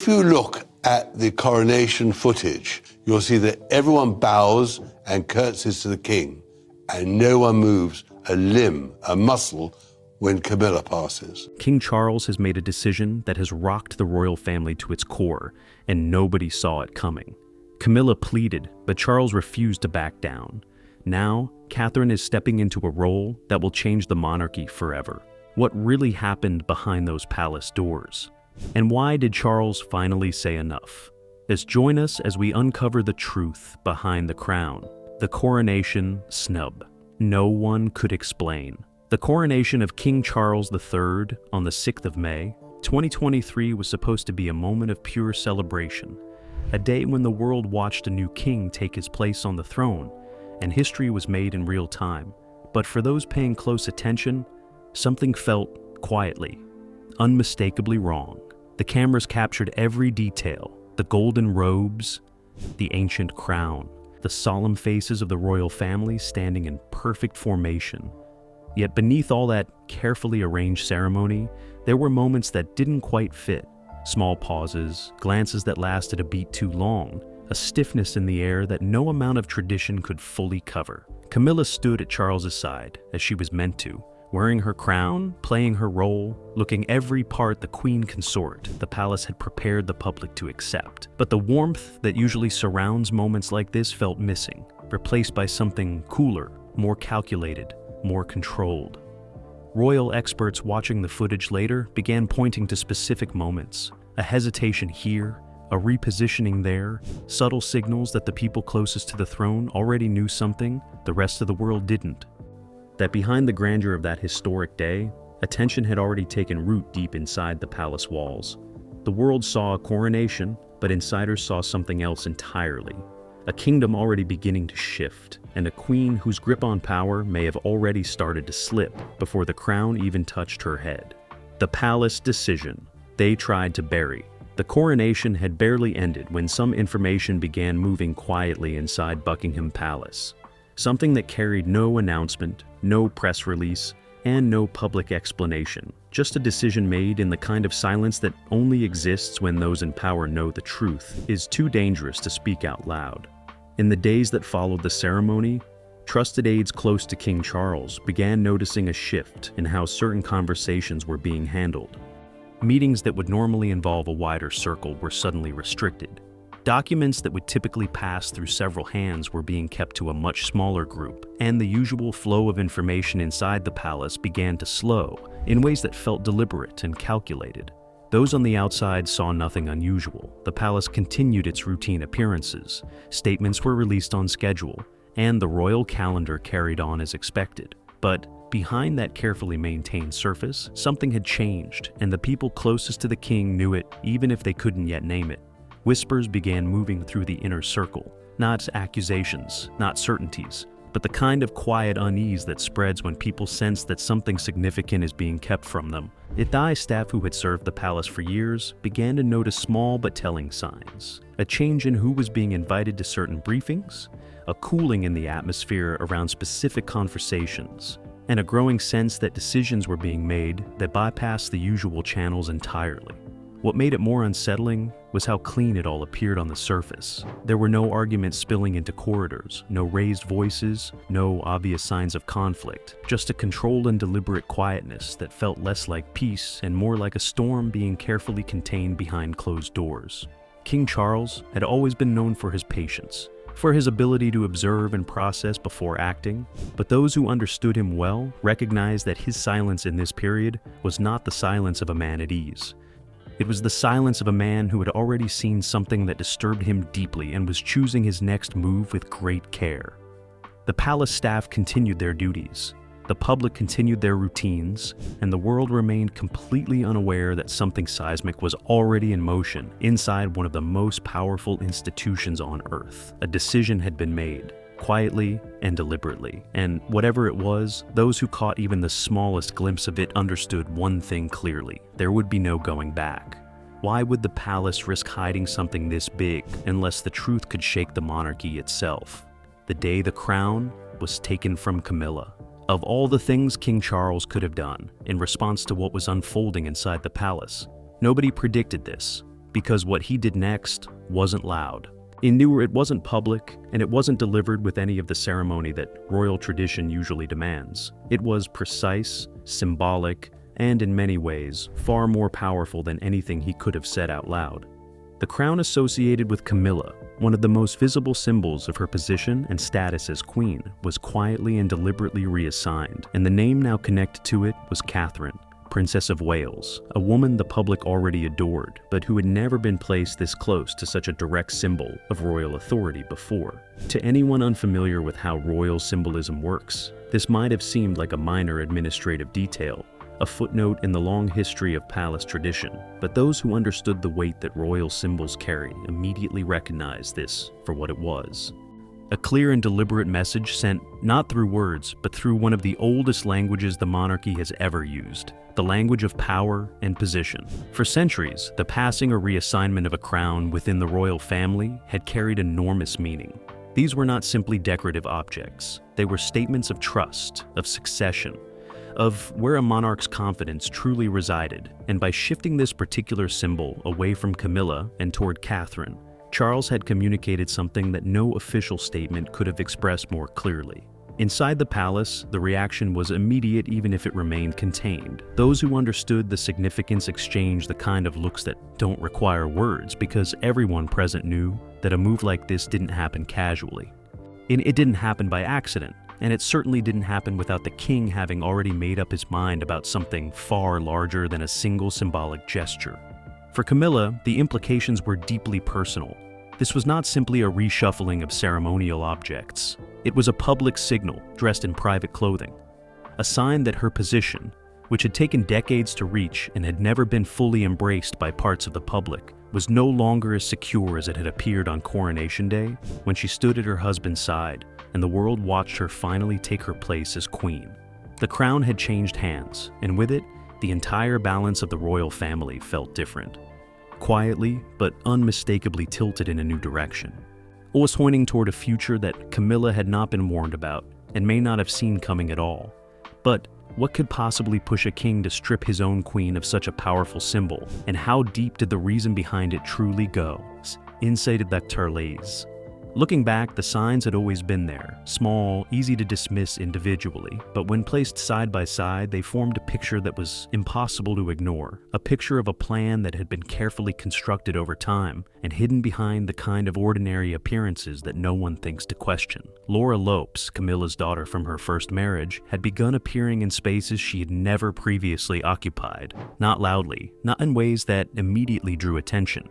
If you look at the coronation footage, you'll see that everyone bows and curtsies to the king, and no one moves a limb, a muscle, when Camilla passes. King Charles has made a decision that has rocked the royal family to its core, and nobody saw it coming. Camilla pleaded, but Charles refused to back down. Now, Catherine is stepping into a role that will change the monarchy forever. What really happened behind those palace doors? And why did Charles finally say enough? Join us as we uncover the truth behind the crown. The coronation snub. No one could explain. The coronation of King Charles III on the 6th of May, 2023 was supposed to be a moment of pure celebration. A day when the world watched a new king take his place on the throne, and history was made in real time. But for those paying close attention, something felt quietly, unmistakably wrong. The cameras captured every detail: the golden robes, the ancient crown, the solemn faces of the royal family standing in perfect formation. Yet beneath all that carefully arranged ceremony, there were moments that didn't quite fit. Small pauses, glances that lasted a beat too long, a stiffness in the air that no amount of tradition could fully cover. Camilla stood at Charles's side, as she was meant to, wearing her crown, playing her role, looking every part the queen consort the palace had prepared the public to accept. But the warmth that usually surrounds moments like this felt missing, replaced by something cooler, more calculated, more controlled. Royal experts watching the footage later began pointing to specific moments: a hesitation here, a repositioning there, subtle signals that the people closest to the throne already knew something the rest of the world didn't. That behind the grandeur of that historic day, attention had already taken root deep inside the palace walls. The world saw a coronation, but insiders saw something else entirely. A kingdom already beginning to shift, and a queen whose grip on power may have already started to slip before the crown even touched her head. The palace decision they tried to bury. The coronation had barely ended when some information began moving quietly inside Buckingham Palace. Something that carried no announcement, no press release, and no public explanation. Just a decision made in the kind of silence that only exists when those in power know the truth is too dangerous to speak out loud. In the days that followed the ceremony, trusted aides close to King Charles began noticing a shift in how certain conversations were being handled. Meetings that would normally involve a wider circle were suddenly restricted. Documents that would typically pass through several hands were being kept to a much smaller group, and the usual flow of information inside the palace began to slow in ways that felt deliberate and calculated. Those on the outside saw nothing unusual. The palace continued its routine appearances, statements were released on schedule, and the royal calendar carried on as expected. But behind that carefully maintained surface, something had changed, and the people closest to the king knew it, even if they couldn't yet name it. Whispers began moving through the inner circle, not accusations, not certainties, but the kind of quiet unease that spreads when people sense that something significant is being kept from them. Itai's staff, who had served the palace for years, began to notice small but telling signs. A change in who was being invited to certain briefings, a cooling in the atmosphere around specific conversations, and a growing sense that decisions were being made that bypassed the usual channels entirely. What made it more unsettling was how clean it all appeared on the surface. There were no arguments spilling into corridors, no raised voices, no obvious signs of conflict, just a controlled and deliberate quietness that felt less like peace and more like a storm being carefully contained behind closed doors. King Charles had always been known for his patience, for his ability to observe and process before acting, but those who understood him well recognized that his silence in this period was not the silence of a man at ease. It was the silence of a man who had already seen something that disturbed him deeply and was choosing his next move with great care. The palace staff continued their duties, the public continued their routines, and the world remained completely unaware that something seismic was already in motion inside one of the most powerful institutions on Earth. A decision had been made, quietly and deliberately, and whatever it was, those who caught even the smallest glimpse of it understood one thing clearly: there would be no going back. Why would the palace risk hiding something this big unless the truth could shake the monarchy itself? The day the crown was taken from Camilla. Of all the things King Charles could have done in response to what was unfolding inside the palace, nobody predicted this. because what he did next wasn't loud. He knew it wasn't public, and it wasn't delivered with any of the ceremony that royal tradition usually demands. It was precise, symbolic, and in many ways, far more powerful than anything he could have said out loud. The crown associated with Camilla, one of the most visible symbols of her position and status as queen, was quietly and deliberately reassigned, and the name now connected to it was Catherine, Princess of Wales, a woman the public already adored, but who had never been placed this close to such a direct symbol of royal authority before. To anyone unfamiliar with how royal symbolism works, this might have seemed like a minor administrative detail, a footnote in the long history of palace tradition, but those who understood the weight that royal symbols carry immediately recognized this for what it was. A clear and deliberate message sent not through words, but through one of the oldest languages the monarchy has ever used, the language of power and position. For centuries, the passing or reassignment of a crown within the royal family had carried enormous meaning. These were not simply decorative objects. They were statements of trust, of succession, of where a monarch's confidence truly resided. And by shifting this particular symbol away from Camilla and toward Catherine, Charles had communicated something that no official statement could have expressed more clearly. Inside the palace, the reaction was immediate even if it remained contained. Those who understood the significance exchanged the kind of looks that don't require words, because everyone present knew that a move like this didn't happen casually. It didn't happen by accident, and it certainly didn't happen without the king having already made up his mind about something far larger than a single symbolic gesture. For Camilla, the implications were deeply personal. This was not simply a reshuffling of ceremonial objects. It was a public signal dressed in private clothing, a sign that her position, which had taken decades to reach and had never been fully embraced by parts of the public, was no longer as secure as it had appeared on Coronation Day when she stood at her husband's side and the world watched her finally take her place as queen. The crown had changed hands, and with it, the entire balance of the royal family felt different. Quietly, but unmistakably tilted in a new direction. It was pointing toward a future that Camilla had not been warned about and may not have seen coming at all. But what could possibly push a king to strip his own queen of such a powerful symbol, and how deep did the reason behind it truly go? Inside the Turleys. Looking back, the signs had always been there, small, easy to dismiss individually, but when placed side by side, they formed a picture that was impossible to ignore, a picture of a plan that had been carefully constructed over time and hidden behind the kind of ordinary appearances that no one thinks to question. Laura Lopes, Camilla's daughter from her first marriage, had begun appearing in spaces she had never previously occupied, not loudly, not in ways that immediately drew attention.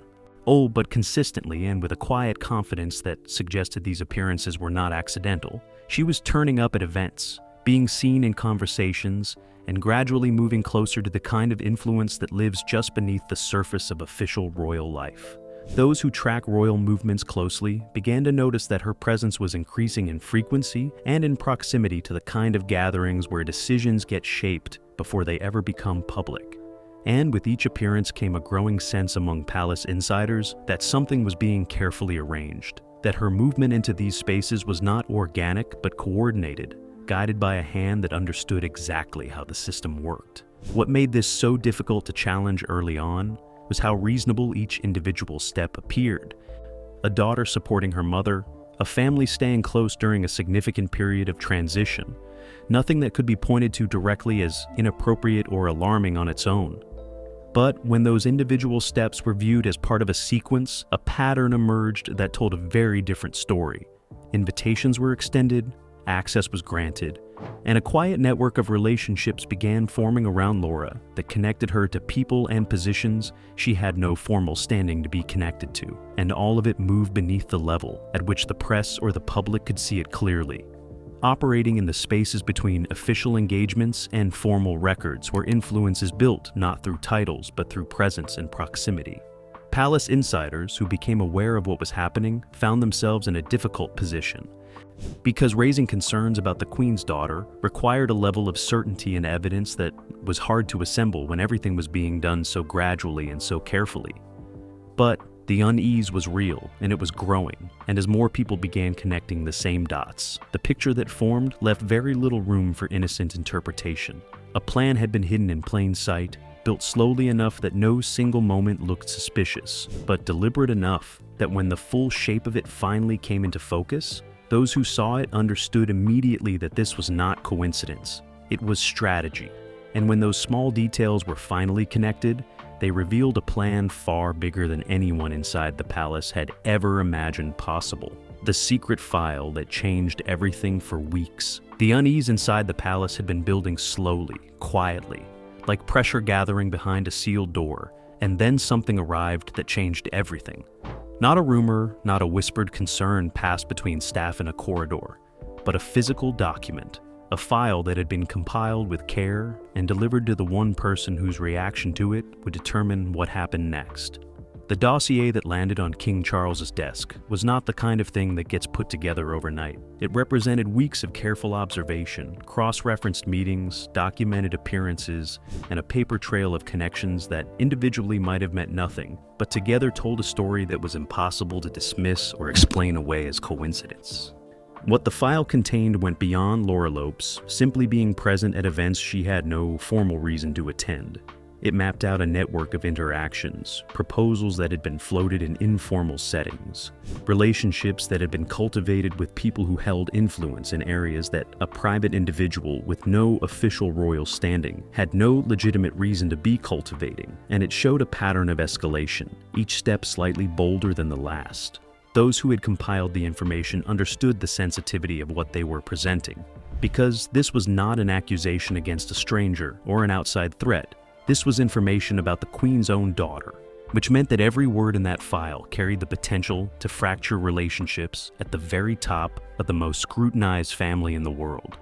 Oh, but consistently and with a quiet confidence that suggested these appearances were not accidental. She was turning up at events, being seen in conversations, and gradually moving closer to the kind of influence that lives just beneath the surface of official royal life. Those who track royal movements closely began to notice that her presence was increasing in frequency and in proximity to the kind of gatherings where decisions get shaped before they ever become public. And with each appearance came a growing sense among palace insiders that something was being carefully arranged, that her movement into these spaces was not organic but coordinated, guided by a hand that understood exactly how the system worked. What made this so difficult to challenge early on was how reasonable each individual step appeared. A daughter supporting her mother, a family staying close during a significant period of transition, nothing that could be pointed to directly as inappropriate or alarming on its own. But when those individual steps were viewed as part of a sequence, a pattern emerged that told a very different story. Invitations were extended, access was granted, and a quiet network of relationships began forming around Laura that connected her to people and positions she had no formal standing to be connected to, and all of it moved beneath the level at which the press or the public could see it clearly. Operating in the spaces between official engagements and formal records where influence is built not through titles but through presence and proximity. Palace insiders who became aware of what was happening found themselves in a difficult position, because raising concerns about the Queen's daughter required a level of certainty and evidence that was hard to assemble when everything was being done so gradually and so carefully. But the unease was real, and it was growing, and as more people began connecting the same dots, the picture that formed left very little room for innocent interpretation. A plan had been hidden in plain sight, built slowly enough that no single moment looked suspicious, but deliberate enough that when the full shape of it finally came into focus, those who saw it understood immediately that this was not coincidence. It was strategy. And when those small details were finally connected, they revealed a plan far bigger than anyone inside the palace had ever imagined possible. The secret file that changed everything for weeks. The unease inside the palace had been building slowly, quietly, like pressure gathering behind a sealed door, and then something arrived that changed everything. Not a rumor, not a whispered concern passed between staff in a corridor, but a physical document, a file that had been compiled with care and delivered to the one person whose reaction to it would determine what happened next. The dossier that landed on King Charles's desk was not the kind of thing that gets put together overnight. It represented weeks of careful observation, cross-referenced meetings, documented appearances, and a paper trail of connections that individually might have meant nothing, but together told a story that was impossible to dismiss or explain away as coincidence. What the file contained went beyond Laura Lopes simply being present at events she had no formal reason to attend. It mapped out a network of interactions, proposals that had been floated in informal settings, relationships that had been cultivated with people who held influence in areas that a private individual with no official royal standing had no legitimate reason to be cultivating, and it showed a pattern of escalation, each step slightly bolder than the last. Those who had compiled the information understood the sensitivity of what they were presenting, because this was not an accusation against a stranger or an outside threat. This was information about the Queen's own daughter, which meant that every word in that file carried the potential to fracture relationships at the very top of the most scrutinized family in the world.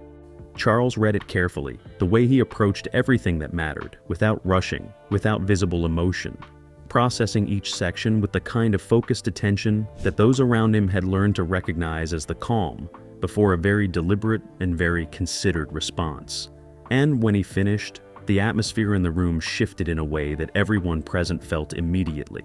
Charles read it carefully, the way he approached everything that mattered, without rushing, without visible emotion, processing each section with the kind of focused attention that those around him had learned to recognize as the calm before a very deliberate and very considered response. And when he finished, the atmosphere in the room shifted in a way that everyone present felt immediately.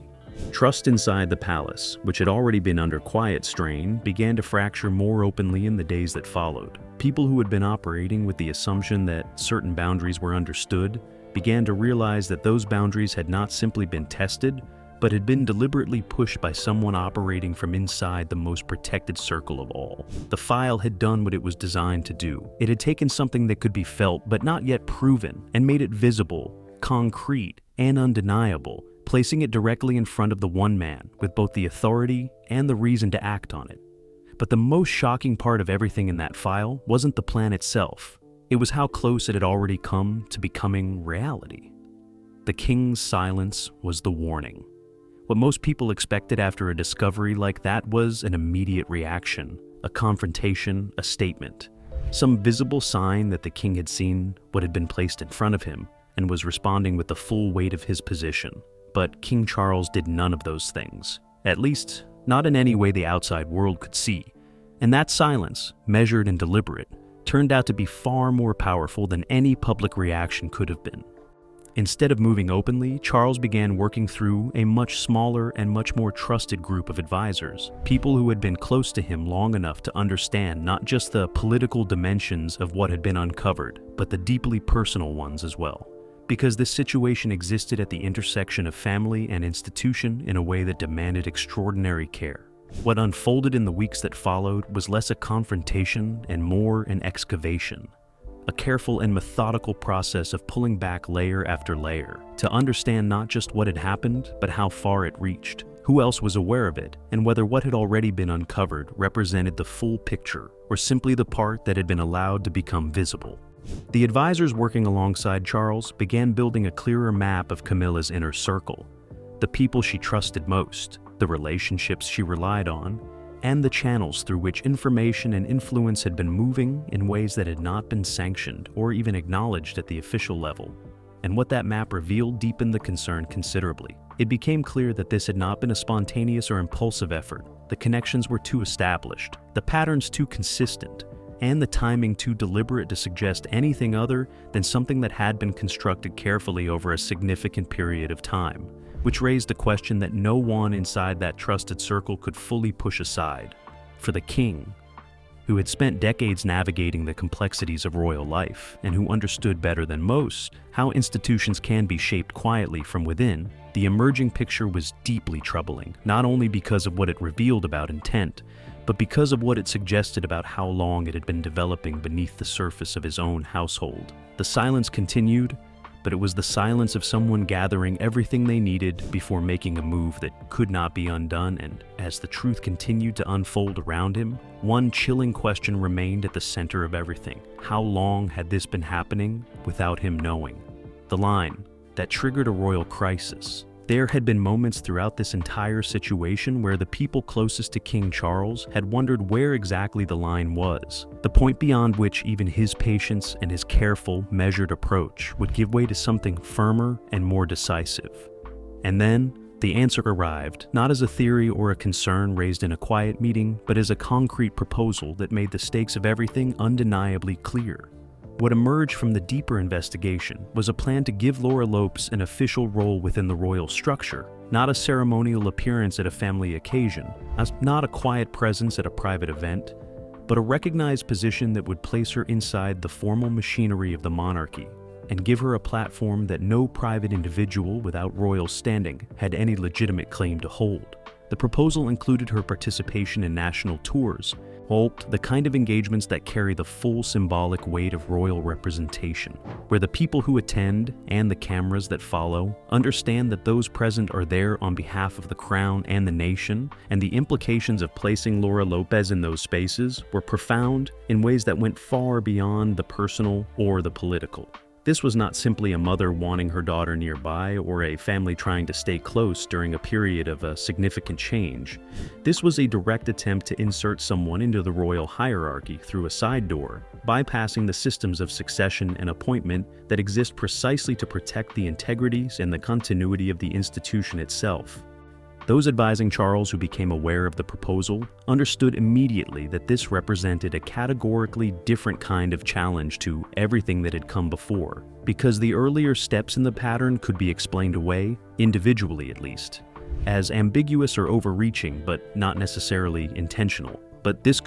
Trust inside the palace, which had already been under quiet strain, began to fracture more openly in the days that followed. People who had been operating with the assumption that certain boundaries were understood began to realize that those boundaries had not simply been tested, but had been deliberately pushed by someone operating from inside the most protected circle of all. The file had done what it was designed to do. It had taken something that could be felt but not yet proven and made it visible, concrete, and undeniable, placing it directly in front of the one man with both the authority and the reason to act on it. But the most shocking part of everything in that file wasn't the plan itself. It was how close it had already come to becoming reality. The king's silence was the warning. What most people expected after a discovery like that was an immediate reaction, a confrontation, a statement, some visible sign that the king had seen what had been placed in front of him and was responding with the full weight of his position. But King Charles did none of those things, at least not in any way the outside world could see. And that silence, measured and deliberate, turned out to be far more powerful than any public reaction could have been. Instead of moving openly, Charles began working through a much smaller and much more trusted group of advisors, people who had been close to him long enough to understand not just the political dimensions of what had been uncovered, but the deeply personal ones as well. Because this situation existed at the intersection of family and institution in a way that demanded extraordinary care. What unfolded in the weeks that followed was less a confrontation and more an excavation. A careful and methodical process of pulling back layer after layer to understand not just what had happened, but how far it reached, who else was aware of it, and whether what had already been uncovered represented the full picture or simply the part that had been allowed to become visible. The advisors working alongside Charles began building a clearer map of Camilla's inner circle, the people she trusted most, the relationships she relied on, and the channels through which information and influence had been moving in ways that had not been sanctioned or even acknowledged at the official level. And what that map revealed deepened the concern considerably. It became clear that this had not been a spontaneous or impulsive effort. The connections were too established, the patterns too consistent, and the timing too deliberate to suggest anything other than something that had been constructed carefully over a significant period of time, which raised a question that no one inside that trusted circle could fully push aside. For the king, who had spent decades navigating the complexities of royal life and who understood better than most how institutions can be shaped quietly from within, the emerging picture was deeply troubling, not only because of what it revealed about intent, but because of what it suggested about how long it had been developing beneath the surface of his own household. The silence continued, but it was the silence of someone gathering everything they needed before making a move that could not be undone, and as the truth continued to unfold around him, one chilling question remained at the center of everything. How long had this been happening without him knowing? The line that triggered a royal crisis. There had been moments throughout this entire situation where the people closest to King Charles had wondered where exactly the line was, the point beyond which even his patience and his careful, measured approach would give way to something firmer and more decisive. And then, the answer arrived, not as a theory or a concern raised in a quiet meeting, but as a concrete proposal that made the stakes of everything undeniably clear. What emerged from the deeper investigation was a plan to give Laura Lopes an official role within the royal structure, not a ceremonial appearance at a family occasion, not a quiet presence at a private event, but a recognized position that would place her inside the formal machinery of the monarchy and give her a platform that no private individual without royal standing had any legitimate claim to hold. The proposal included her participation in national tours, the kind of engagements that carry the full symbolic weight of royal representation, where the people who attend and the cameras that follow understand that those present are there on behalf of the crown and the nation, and the implications of placing Laura Lopes in those spaces were profound in ways that went far beyond the personal or the political. This was not simply a mother wanting her daughter nearby or a family trying to stay close during a period of a significant change. This was a direct attempt to insert someone into the royal hierarchy through a side door, bypassing the systems of succession and appointment that exist precisely to protect the integrities and the continuity of the institution itself. Those advising Charles who became aware of the proposal understood immediately that this represented a categorically different kind of challenge to everything that had come before, because the earlier steps in the pattern could be explained away, individually at least, as ambiguous or overreaching but not necessarily intentional. But this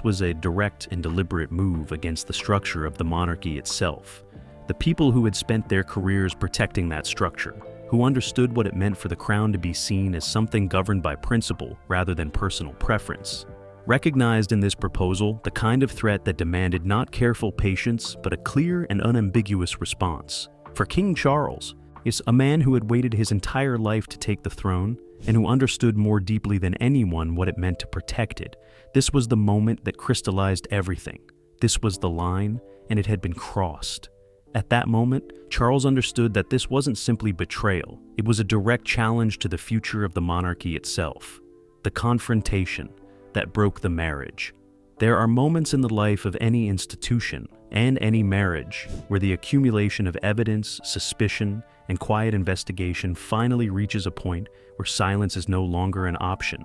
was a direct and deliberate move against the structure of the monarchy itself. The people who had spent their careers protecting that structure, who understood what it meant for the crown to be seen as something governed by principle rather than personal preference, recognized in this proposal the kind of threat that demanded not careful patience but a clear and unambiguous response. For King Charles, is a man who had waited his entire life to take the throne and who understood more deeply than anyone what it meant to protect it. This was the moment that crystallized everything. This was the line, and it had been crossed. At that moment, Charles understood that this wasn't simply betrayal. It was a direct challenge to the future of the monarchy itself. The confrontation that broke the marriage. There are moments in the life of any institution and any marriage where the accumulation of evidence, suspicion, and quiet investigation finally reaches a point where silence is no longer an option.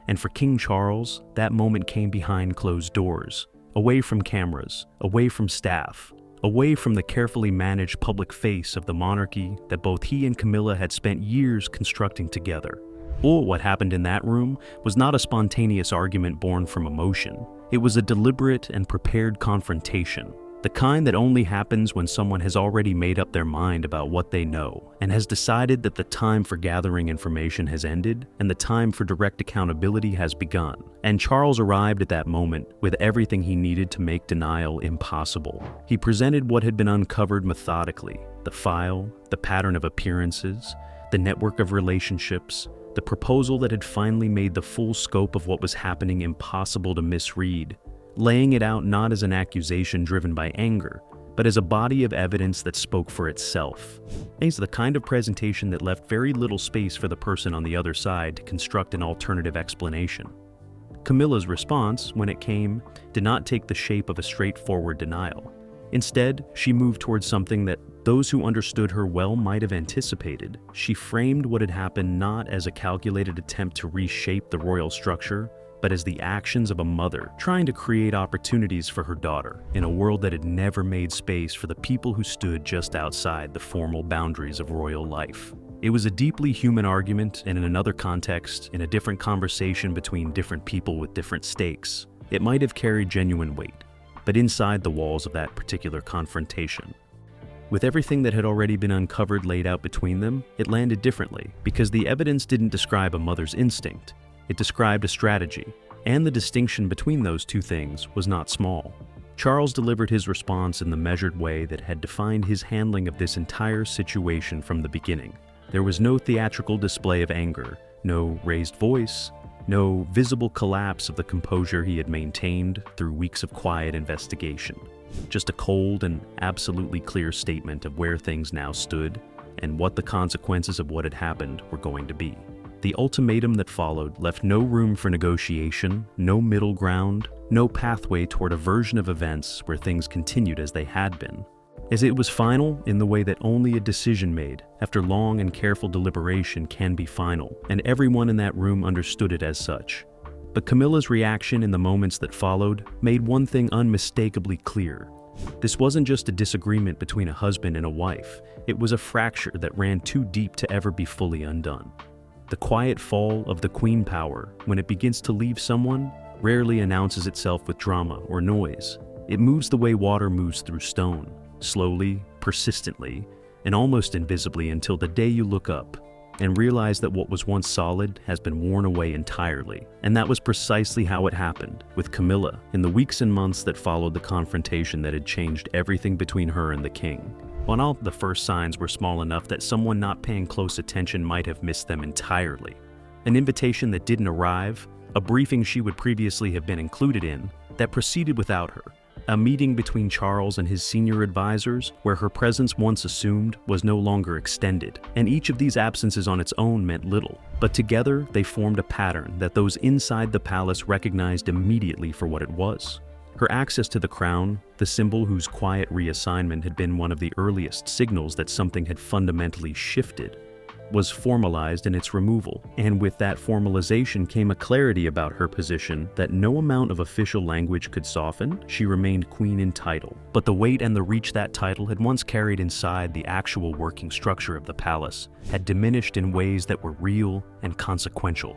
And for King Charles, that moment came behind closed doors, away from cameras, away from staff, away from the carefully managed public face of the monarchy that both he and Camilla had spent years constructing together. What happened in that room was not a spontaneous argument born from emotion. It was a deliberate and prepared confrontation, the kind that only happens when someone has already made up their mind about what they know and has decided that the time for gathering information has ended and the time for direct accountability has begun. And Charles arrived at that moment with everything he needed to make denial impossible. He presented what had been uncovered methodically: the file, the pattern of appearances, the network of relationships, the proposal that had finally made the full scope of what was happening impossible to misread, laying it out not as an accusation driven by anger, but as a body of evidence that spoke for itself. It's the kind of presentation that left very little space for the person on the other side to construct an alternative explanation. Camilla's response, when it came, did not take the shape of a straightforward denial. Instead, she moved towards something that those who understood her well might have anticipated. She framed what had happened not as a calculated attempt to reshape the royal structure, but as the actions of a mother trying to create opportunities for her daughter in a world that had never made space for the people who stood just outside the formal boundaries of royal life. It was a deeply human argument, and in another context, in a different conversation between different people with different stakes. it might have carried genuine weight, but inside the walls of that particular confrontation, with everything that had already been uncovered laid out between them, it landed differently, because the evidence didn't describe a mother's instinct. It described a strategy, and the distinction between those two things was not small. Charles delivered his response in the measured way that had defined his handling of this entire situation from the beginning. There was no theatrical display of anger, no raised voice, no visible collapse of the composure he had maintained through weeks of quiet investigation. Just a cold and absolutely clear statement of where things now stood and what the consequences of what had happened were going to be. The ultimatum that followed left no room for negotiation, no middle ground, no pathway toward a version of events where things continued as they had been, as it was final in the way that only a decision made after long and careful deliberation can be final, and everyone in that room understood it as such. But Camilla's reaction in the moments that followed made one thing unmistakably clear. This wasn't just a disagreement between a husband and a wife, it was a fracture that ran too deep to ever be fully undone. The quiet fall of the queen power, when it begins to leave someone, rarely announces itself with drama or noise. It moves the way water moves through stone, slowly, persistently, and almost invisibly until the day you look up and realize that what was once solid has been worn away entirely. And that was precisely how it happened with Camilla in the weeks and months that followed the confrontation that had changed everything between her and the king. While all the first signs were small enough that someone not paying close attention might have missed them entirely. An invitation that didn't arrive, a briefing she would previously have been included in, that proceeded without her, a meeting between Charles and his senior advisors where her presence once assumed was no longer extended, and each of these absences on its own meant little, but together they formed a pattern that those inside the palace recognized immediately for what it was. Her access to the crown, the symbol whose quiet reassignment had been one of the earliest signals that something had fundamentally shifted, was formalized in its removal, and with that formalization came a clarity about her position that no amount of official language could soften. She remained queen in title, but the weight and the reach that title had once carried inside the actual working structure of the palace had diminished in ways that were real and consequential.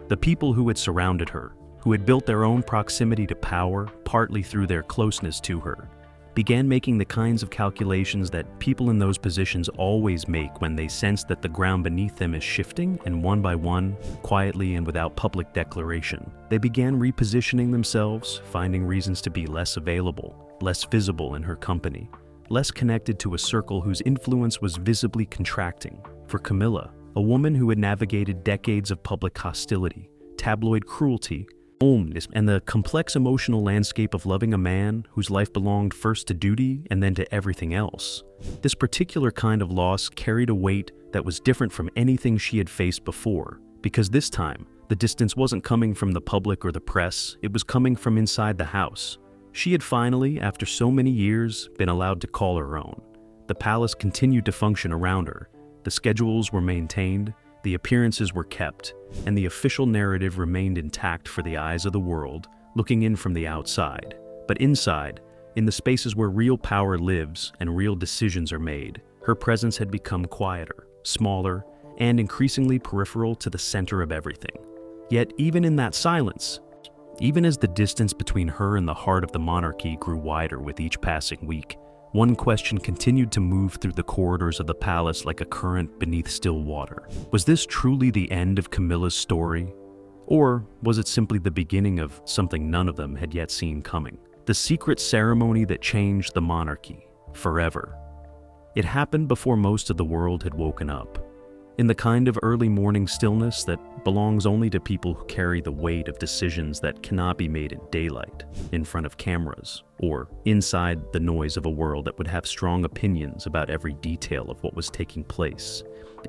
The people who had surrounded her, who had built their own proximity to power partly through their closeness to her, began making the kinds of calculations that people in those positions always make when they sense that the ground beneath them is shifting, and one by one, quietly and without public declaration, they began repositioning themselves, finding reasons to be less available, less visible in her company, less connected to a circle whose influence was visibly contracting. For Camilla, a woman who had navigated decades of public hostility, tabloid cruelty, and the complex emotional landscape of loving a man whose life belonged first to duty and then to everything else. This particular kind of loss carried a weight that was different from anything she had faced before, because this time, the distance wasn't coming from the public or the press, it was coming from inside the house. She had finally, after so many years, been allowed to call her own. The palace continued to function around her. The schedules were maintained, the appearances were kept, and the official narrative remained intact for the eyes of the world, looking in from the outside. But inside, in the spaces where real power lives and real decisions are made, her presence had become quieter, smaller, and increasingly peripheral to the center of everything. Yet even in that silence, even as the distance between her and the heart of the monarchy grew wider with each passing week, one question continued to move through the corridors of the palace like a current beneath still water. Was this truly the end of Camilla's story? Or was it simply the beginning of something none of them had yet seen coming? The secret ceremony that changed the monarchy forever. It happened before most of the world had woken up, in the kind of early morning stillness that belongs only to people who carry the weight of decisions that cannot be made in daylight, in front of cameras, or inside the noise of a world that would have strong opinions about every detail of what was taking place.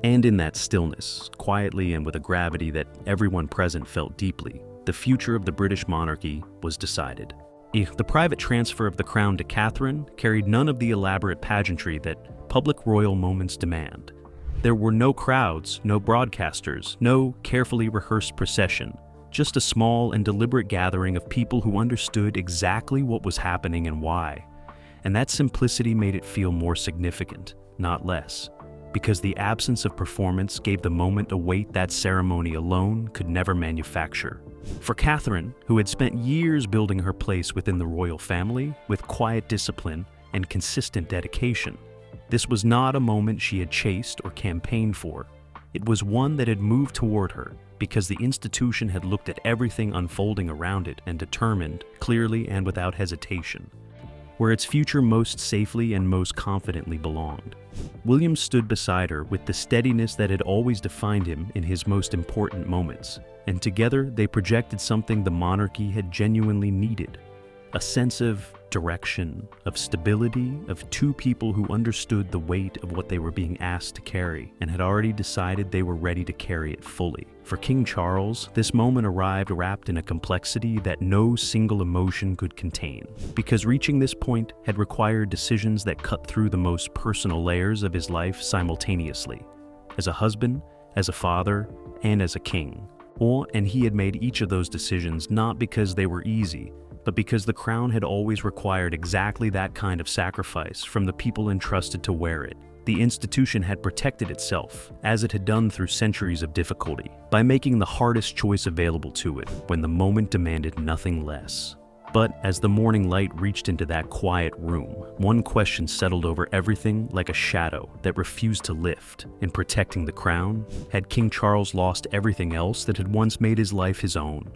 And in that stillness, quietly and with a gravity that everyone present felt deeply, the future of the British monarchy was decided. The private transfer of the crown to Catherine carried none of the elaborate pageantry that public royal moments demand. There were no crowds, no broadcasters, no carefully rehearsed procession, just a small and deliberate gathering of people who understood exactly what was happening and why. And that simplicity made it feel more significant, not less. because the absence of performance gave the moment a weight that ceremony alone could never manufacture. For Catherine, who had spent years building her place within the royal family with quiet discipline and consistent dedication, this was not a moment she had chased or campaigned for. It was one that had moved toward her because the institution had looked at everything unfolding around it and determined, clearly and without hesitation, where its future most safely and most confidently belonged. William stood beside her with the steadiness that had always defined him in his most important moments, and together they projected something the monarchy had genuinely needed: a sense of direction, of stability, of two people who understood the weight of what they were being asked to carry and had already decided they were ready to carry it fully. For King Charles, this moment arrived wrapped in a complexity that no single emotion could contain, because reaching this point had required decisions that cut through the most personal layers of his life simultaneously, as a husband, as a father, and as a king. And he had made each of those decisions not because they were easy, but because the crown had always required exactly that kind of sacrifice from the people entrusted to wear it. The institution had protected itself, as it had done through centuries of difficulty, by making the hardest choice available to it when the moment demanded nothing less. But as the morning light reached into that quiet room, one question settled over everything like a shadow that refused to lift. In protecting the crown, had King Charles lost everything else that had once made his life his own?